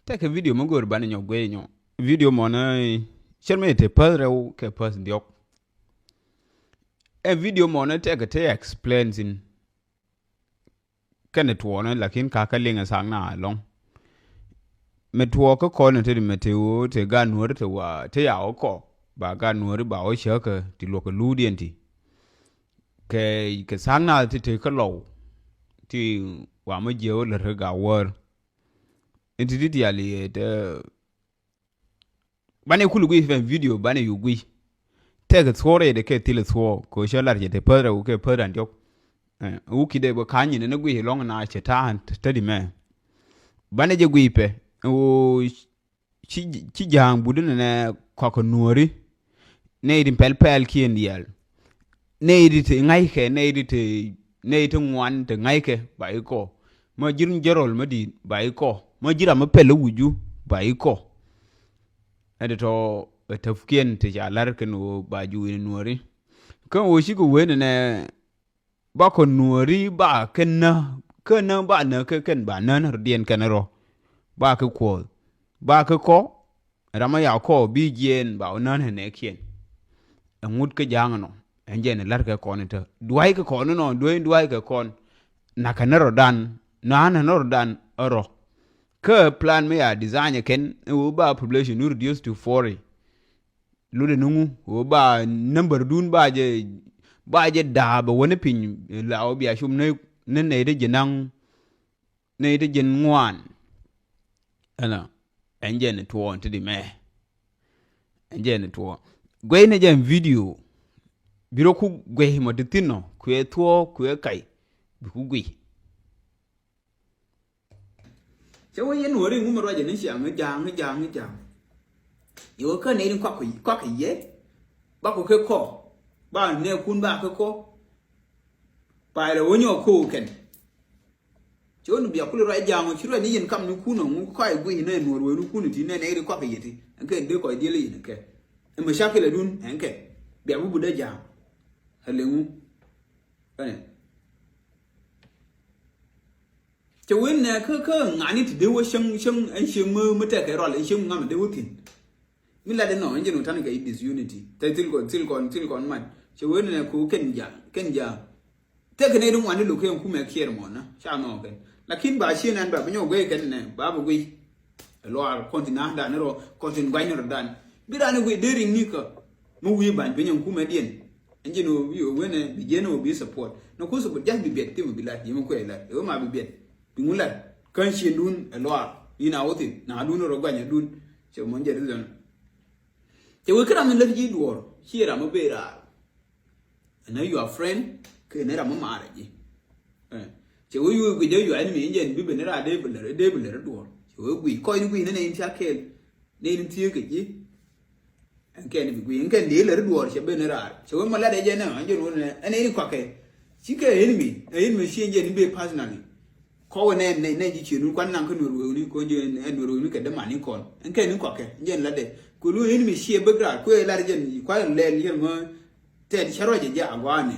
take a video mo gor ban nyo gwe nyo video mo na cherme te padre o ke pas diok e video mo na take te explains in kan to na lakin ka ka linga sang na long me to ko na te me te o te ga nuor te wa te ya o ko ba ga nuor ba o che ka ti lo ko lu dien ti ke sang na te ka lo ti wa mo je o le ga wor entity ali de bane kulu gui fen video bane yu gui tega tsore de ke tile tso ko shalar je te padra u ke padra ndiok u ki de bo kanyi ne gui long na che ta han tadi me bane je gui pe o chi jang budun ne ko nuori ne idin pel ki endial ne idite ngai ke ne idite ngwan te ngai ke ba iko ma jirin jerol ma di ba iko ma jira ma pele wuju ba iko edito tafkien te jalar ken o ba juwi nuori kan o shi ko wene ne ba ko nuori ba ken ba na ken ba nan rdien ken ro ba ko rama ya ko bi jen ba onan ne kien ngut ke jang no enje ne lar ke kon te duai ke kon no duai ke kon na kanero dan na no dan oro ke plan me ya design ken o ba population nu reduce to 40 lude nungu o ba number dun ba je da ba woni pin la o biya shum ne de jenang ne de jen ngwan ana enje ne to on di me enje ne to gwe ne jen video biro ku gwe mo de tino ku e to ku e kai bi ku gwe chawo yen wori ngum ro je ne xiang jang yo ka ne kwa ku ye ba ku ke ko ba ne kun ba ke ko ba le wonyo ko ken chawo no bia ku ro jang chiro ni yen kam ni ku no ngu kwa gwe ne no ro nu ku ni ti ne ri kwa ke yeti nke de ko de le yin ke e ma shakele dun enke bia bu de jang halengu ane cho win nè cứ ngani thì đều xong anh xong mơ ta cái rồi lại xong ngắm đều tin mình là đến nỗi anh chỉ nói cái disunity tại til còn mà cho win nè cứ ken ja thế cái này đúng anh lúc em cũng mẹ kia mà nó sao nó cái là khi bà xin anh bà bây giờ cái nè bà bà quỳ lo continent đã nó rồi continent quay nó đàn biết anh quỳ để ring như cơ mua quỳ bản bây giờ cũng mẹ điên anh chỉ nói ví dụ win nè bị dân nó bị support nó cũng support just bị biệt thì bị lại nhưng mà quên lại ở mà bị biệt bingulat kan shi dun elwa ina wotin na dun ro ganya dun che mon je dun che we kra min leji duor shi ra mo bera na your friend ke ne ra mo mare ji che we yu gwe yu ani mi nje bi be ne ra de bele duor che we gwi ko ni gwi ne ne cha ke ne ni tie ke ji an ke ni gwi en ke de le duor che be ne ra che we mo la de je na an je no ne ani ni kwa ke shi ke enemy shi nje ni be personally ko ne ji chinu kwan nan ko nuru ni ko je nuru ni ke de mani kon en ke ni ko ke jen la de ko lu ni mi sie begra ko la jen kwa le yen mo te di charo je ja agwane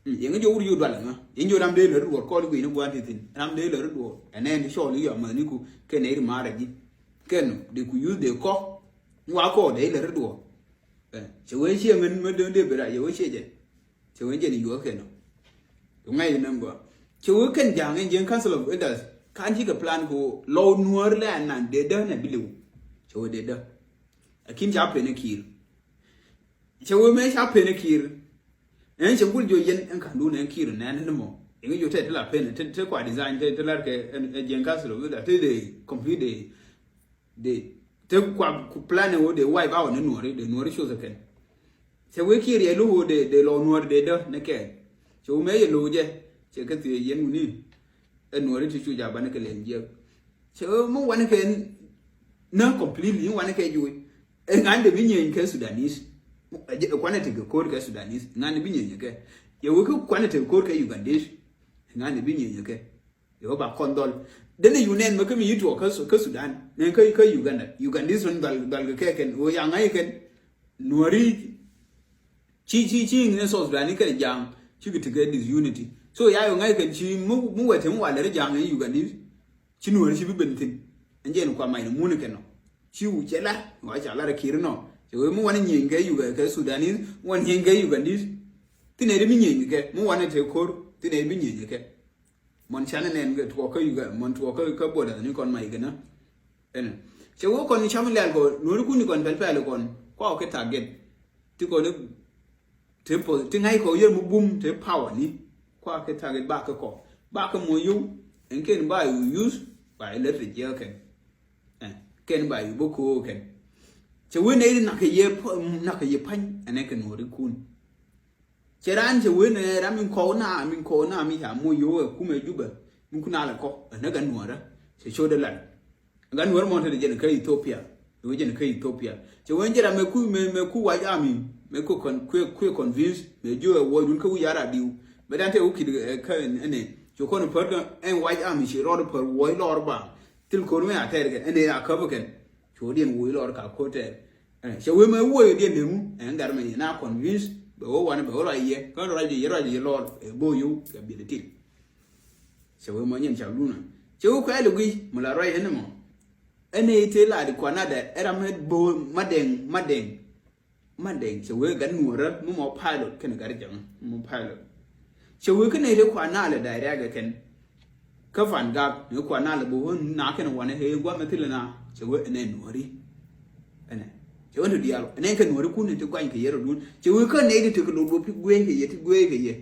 yen jo uri dwala ma yen jo dam de le ru ko ni ni gwan tin dam de le ru ene ni sho li yo ma ni ku ke ne ri mara ji ke no de ku use de ko wa ko de le ru che we sie men me de bera ye we sie je che we je ni yo ke no ngai ni ngo cho we ken jang en council of elders kan ji ga plan ko lo nuor le nan de da na bilu cho we de da akim ja pe ne kir cho we me ja pe ne kir en che bul jo yen en kan du ne kir na ne mo en jo te la pe ne te kwa design te la ke en council of elders te de complete de te kwa plan wo de wipe out ne nuor show the ken che we kir ye lu de lo nuor de da ne ke cho me ye lu je che cái tiền yen ni en nuori ti chu ja ban ke len je che mo wan ke na completely wan ke ju en ande bi nyen ke Sudanese kwanete ke kor ke Sudanese ngane bi nyen ke ye wo ke kwanete kor ke Ugandese ngane bi nyen ke yo ba kondol dene yunen ma ke mi yitu ke Sudan ne ke Ugandese on dal ke ken o ya ngai ken nuori chi ne so Sudanese ke jang chi ke disunity so ya yo ngai kan chi mu wete mu wala jang en Ugandese chi nuori chi bi bentin anje no kwa mai no mun ke no chiu chela wa cha la kir no che we mu wan nyinge yu ke Sudanese wan nyinge Ugandese tine de mi nyinge ke mu wan te kor tine mi nyinge ke mon chana nen ke to ko Uganda mon to ko boda ni kon mai gana en che wo kon cham le go no ku ni kon pel pel kon ko ke target ti ko ne tempo ti ngai ko ye mu bum te power ni ko ke target ba ko mo yu en ken ba yu use ba le ri je ke ken ba yu boko ken che we ne na ke ye pan ene ke no ri kun che ran che we ne ra min ko na mi ha mo yu ku me juba min kuna la ko na ga no ra che show de la ga no mo te je ke Ethiopia we je ke Ethiopia che we njera me ku wa ja mi me ko kon ku convince me jo e wo dun ko ya ra diu me dan te u ki ka ene jo kon per en wa ja mi shi ro per wo lor ba til ko me ater ke ene ya ka ken jo dien wo lor ka ko te che we me wo dien de mu en gar me na convince be wo wa ne be ro ye ko ro ye lor e bo yu ga bi de til che we mo nyen cha lu na che u ko ele gui mo la ro ye ne mo ene te la di kwa na da era me bo madeng che we gan nuora mo pilot ken gar jang mo pilot che we ken ele kwa na le da ya ga ken ka fan ga ne kwa na le bo na ken wa ne he gwa me tile na che we ene nuori ene che we ndi alo ene ken nuori ku ne te kwa nke yero dun che we ken ne te ko do pi gwe ke ye ti gwe ke ye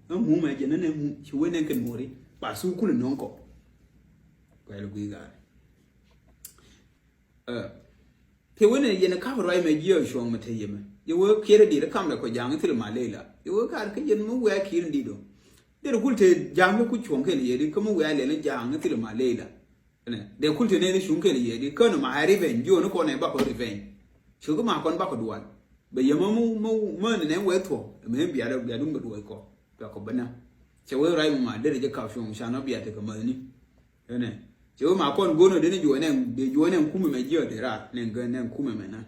mu ma je ne mu che we ne ken nuori ba su ku le nonko ko ele gwi ga te wene yene ka ro ai me giyo shong mate yeme ye wo kire di kam la ko jang til malela ye wo kar ke yen mu wa kire di do de kulte jang ku chong ke ye di ko mu wa le ne jang til malela ne de kulte ne shung ke ye di ko no ma hari ben jo no ko ne ba ko riven chu ko ma kon ba ko duan be ye mu ne we to me bia da dum do ko ko bana che wo rai mu ma de je ka shong sha no bia te ko ma ni ne che ma kon gono de jo ne kuma me jiyo de ra ne ga kuma me na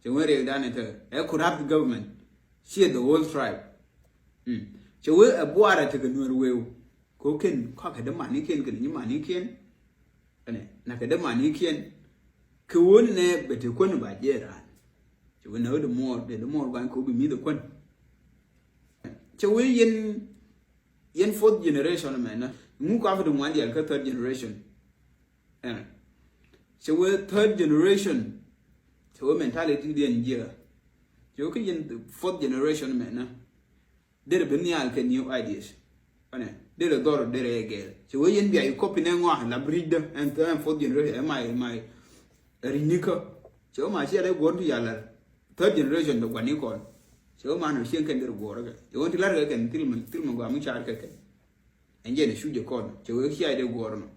che we re da ne te e corrupt government she the whole tribe che we a boara te ga no we ko ken ka ka da mani ken ga ni mani ken ne na ka da mani ken ko won ne be te kon ba je ra che we no the more ban ko bi mi the kon che we yen fourth generation me na mu ka fa de mo andi ka third generation so we third generation so we mentality the year so ke yen fourth generation me na there be ni al ke new ideas ane there dor there egel so we yen bi ay copy na ngwa la breed and fourth generation my rinika so ma shi ale go to yala third generation do kwani ko so ma no shen kan der go ra e won ti lar ga kan til mo go am char ka ke enje ne shuje ko so we shi ay de go no